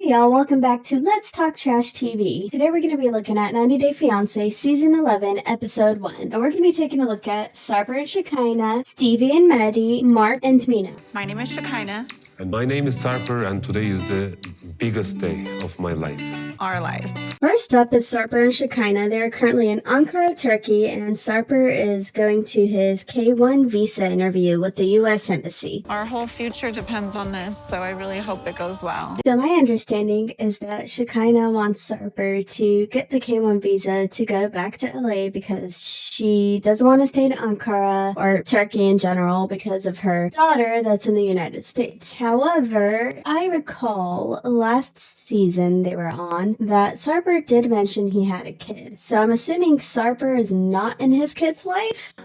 y'all, welcome back to Let's Talk Trash TV. Today we're going to be looking at 90 Day Fiancé Season 11, Episode 1. And we're going to be taking a look at Sarper and Shekinah, Stevi and Mahdi, Mark and Mina. My name is Shekinah. And my name is Sarper, and today is the biggest day of my life. Our life. First up is Sarper and Shekinah. They are currently in Ankara, Turkey, and Sarper is going to his K-1 visa interview with the U.S. Embassy. Our whole future depends on this, so I really hope it goes well. So my understanding is that Shekinah wants Sarper to get the K-1 visa to go back to LA because she doesn't want to stay in Ankara or Turkey in general because of her daughter that's in the United States. However, I recall last season they were on that Sarper did mention he had a kid. So I'm assuming Sarper is not in his kid's life?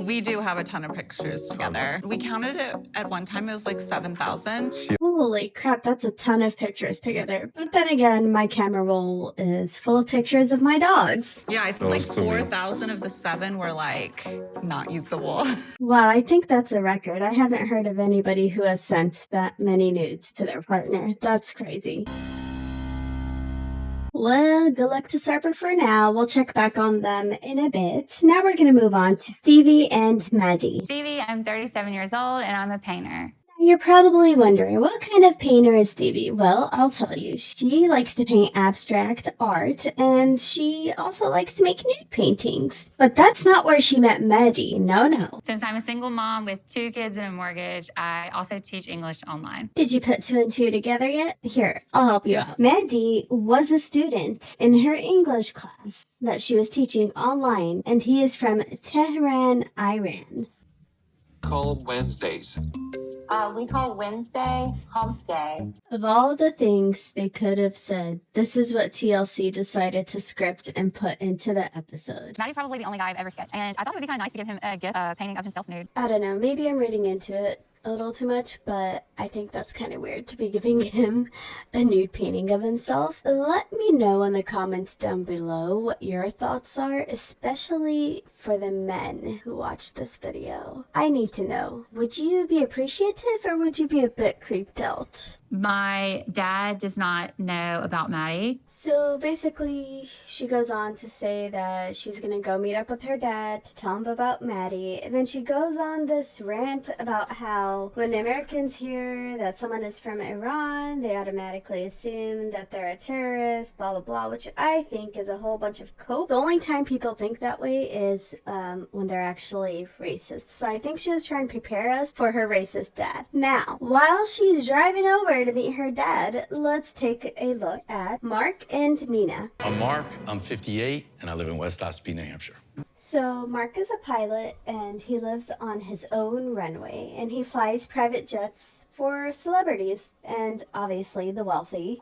We do have a ton of pictures together. We counted it at one time, it was like 7,000. Holy crap, that's a ton of pictures together. But then again, my camera roll is full of pictures of my dogs. Yeah, I think like 4,000 of the 7 were like not usable. Wow, I think that's a record. I haven't heard of anybody who has sent that many nudes to their partner. That's crazy. Well, good luck to Sarper for now. We'll check back on them in a bit. Now we're going to move on to Stevi and Mahdi. Stevi, I'm 37 years old and I'm a painter. You're probably wondering, what kind of painter is Stevi? Well, I'll tell you. She likes to paint abstract art, and she also likes to make nude paintings. But that's not where she met Mahdi. No. Since I'm a single mom with 2 kids and a mortgage, I also teach English online. Did you put 2 and 2 together yet? Here, I'll help you out. Mahdi was a student in her English class that she was teaching online, and he is from Tehran, Iran. Call Wednesdays. We call Wednesday hump day. Of all the things they could have said, this is what TLC decided to script and put into the episode. Maddie's probably the only guy I've ever sketched, and I thought it would be kind of nice to give him a gift painting of himself nude. I don't know, maybe I'm reading into it a little too much, but I think that's kind of weird to be giving him a nude painting of himself. Let me know in the comments down below what your thoughts are, especially for the men who watch this video. I need to know, would you be appreciative or would you be a bit creeped out? My dad does not know about Maddie. So basically, she goes on to say that she's gonna go meet up with her dad to tell him about Maddie, and then she goes on this rant about how when Americans hear that someone is from Iran, they automatically assume that they're a terrorist, blah blah blah, which I think is a whole bunch of cope. The only time people think that way is when they're actually racist. So I think she was trying to prepare us for her racist dad. Now, while she's driving over to meet her dad, let's take a look at Mark and Mina. I'm Mark, I'm 58, and I live in West Ospey, New Hampshire. So Mark is a pilot, and he lives on his own runway, and he flies private jets for celebrities, and obviously the wealthy.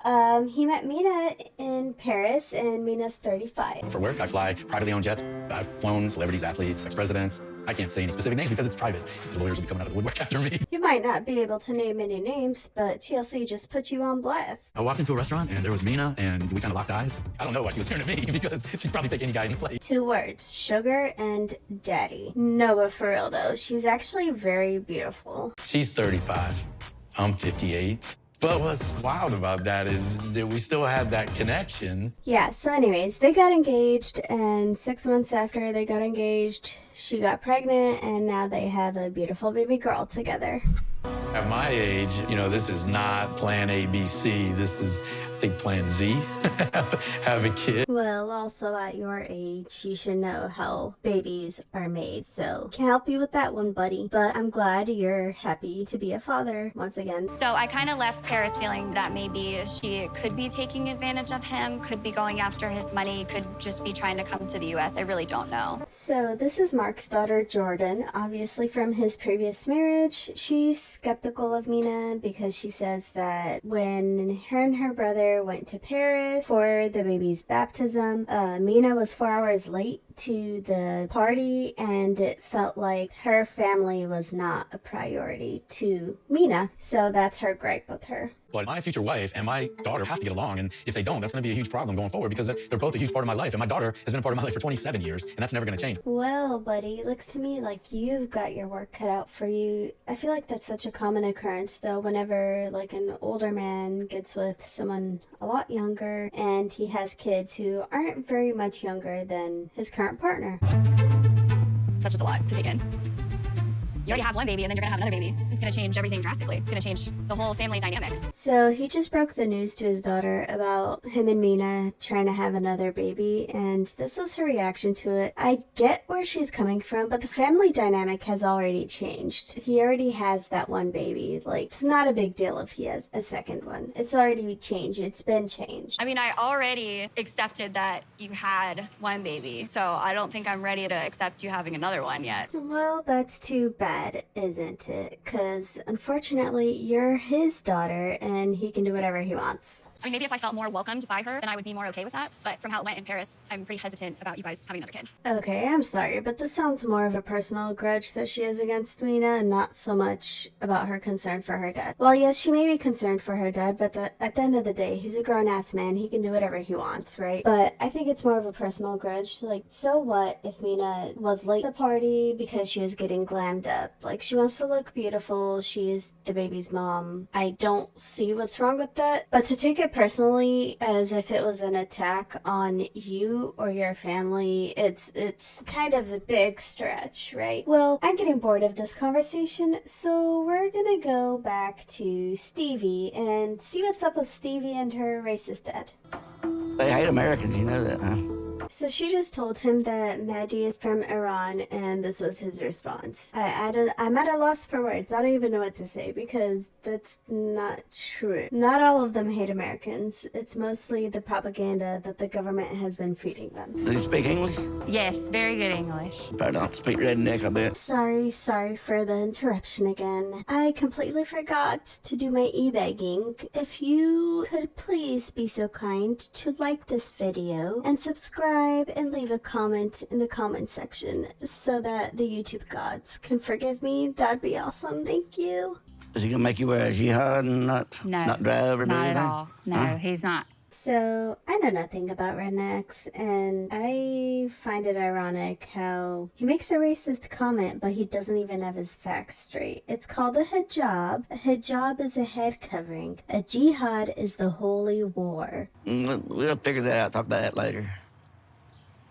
He met Mina in Paris, and Mina's 35. For work, I fly privately owned jets. I've flown celebrities, athletes, ex-presidents. I can't say any specific names because it's private. The lawyers will be coming out of the woodwork after me. You might not be able to name any names, but TLC just put you on blast. I walked into a restaurant, and there was Mina, and we kind of locked eyes. I don't know why she was staring at me because she'd probably take any guy any place. 2 words, sugar and daddy. No, but for real though, she's actually very beautiful. She's 35. I'm 58. But what's wild about that is that we still have that connection. Yeah, so anyways, they got engaged, and 6 months after they got engaged, she got pregnant, and now they have a beautiful baby girl together. At my age, you know, this is not plan A, B, C. This is, I think, plan Z. Have a kid. Well, also at your age, you should know how babies are made, so can't help you with that one, buddy. But I'm glad you're happy to be a father once again. So I kind of left Paris feeling that maybe she could be taking advantage of him, could be going after his money, could just be trying to come to the U.S. I really don't know. So this is Mark's daughter, Jordan. Obviously from his previous marriage, she's skeptical of Mina because she says that when her and her brother went to Paris for the baby's baptism, Mina was 4 hours late to the party, and it felt like her family was not a priority to Mina. So that's her gripe with her. But my future wife and my daughter have to get along, and if they don't, that's going to be a huge problem going forward because they're both a huge part of my life, and my daughter has been a part of my life for 27 years, and that's never going to change. Well, buddy, it looks to me like you've got your work cut out for you. I feel like that's such a common occurrence, though, whenever like an older man gets with someone a lot younger and he has kids who aren't very much younger than his current partner. That's just a lot to take in. You already have one baby and then you're gonna have another baby. It's gonna change everything drastically. It's gonna change the whole family dynamic. So he just broke the news to his daughter about him and Mina trying to have another baby, and this was her reaction to it. I get where she's coming from, but the family dynamic has already changed. He already has that one baby. Like, it's not a big deal if he has a second one. It's already changed. It's been changed. I mean, I already accepted that you had one baby, so I don't think I'm ready to accept you having another one yet. Well, that's too bad, isn't it? Because unfortunately, you're his daughter and he can do whatever he wants. I mean, maybe if I felt more welcomed by her, then I would be more okay with that. But from how it went in Paris, I'm pretty hesitant about you guys having another kid. Okay, I'm sorry, but this sounds more of a personal grudge that she has against Mina and not so much about her concern for her dad. Well, yes, she may be concerned for her dad, but at the end of the day, he's a grown-ass man. He can do whatever he wants, right? But I think it's more of a personal grudge. Like, so what if Mina was late to the party because she was getting glammed up? Like, she wants to look beautiful. She is the baby's mom. I don't see what's wrong with that. But to take it personally as if it was an attack on you or your family, it's kind of a big stretch, right? Well, I'm getting bored of this conversation, so we're gonna go back to Stevie and see what's up with Stevie and her racist dad. They hate Americans, you know that, huh? So she just told him that Mahdi is from Iran, and this was his response. I'm at a loss for words. I don't even know what to say because that's not true. Not all of them hate Americans. It's mostly the propaganda that the government has been feeding them. Does he speak English? Yes, very good English. Probably don't speak redneck, I bet. Sorry for the interruption again. I completely forgot to do my e-begging. If you could please be so kind to like this video and subscribe and leave a comment in the comment section so that the YouTube gods can forgive me, that'd be awesome. Thank you. Is he gonna make you wear a jihad and not drive or do not anything? at all. No, Huh? he's not. So, I know nothing about rednecks, and I find it ironic how he makes a racist comment, but he doesn't even have his facts straight. It's called a hijab. A hijab is a head covering. A jihad is the holy war. We'll figure that out. Talk about that later.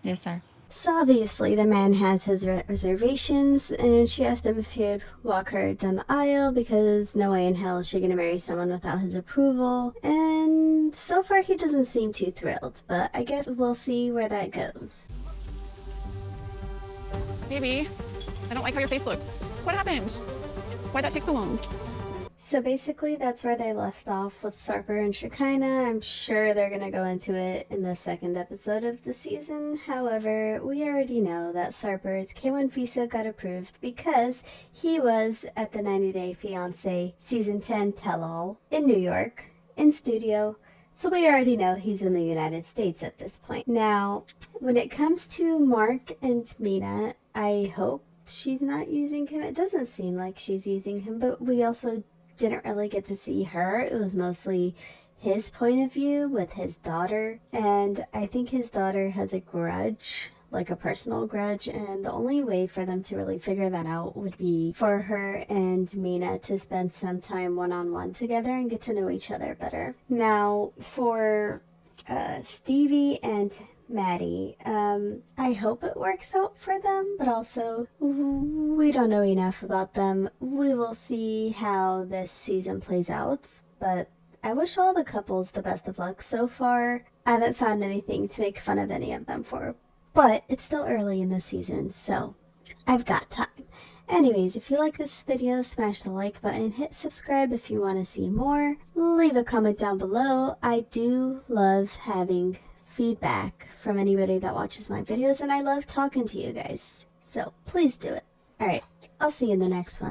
Yes, sir. So obviously the man has his reservations, and she asked him if he'd walk her down the aisle because no way in hell is she gonna marry someone without his approval. And so far he doesn't seem too thrilled, but I guess we'll see where that goes. Baby, I don't like how your face looks. What happened? Why'd that take so long? So basically that's where they left off with Sarper and Shekinah. I'm sure they're gonna go into it in the second episode of the season. However, we already know that Sarper's K1 visa got approved because he was at the 90-Day Fiancé Season 10 tell-all in New York, in studio. So we already know he's in the United States at this point. Now, when it comes to Mark and Mina, I hope she's not using him. It doesn't seem like she's using him, but we also didn't really get to see her. It was mostly his point of view with his daughter, and I think his daughter has a grudge, like a personal grudge, and the only way for them to really figure that out would be for her and Mina to spend some time one-on-one together and get to know each other better. Now, for Stevie and Mahdi, I hope it works out for them, but also we don't know enough about them. We will see how this season plays out, but I wish all the couples the best of luck. So far, I haven't found anything to make fun of any of them for, but it's still early in the season, so I've got time. Anyways, if you like this video, smash the like button, hit subscribe if you want to see more, leave a comment down below. I do love having feedback from anybody that watches my videos, and I love talking to you guys, so please do it. Alright, I'll see you in the next one.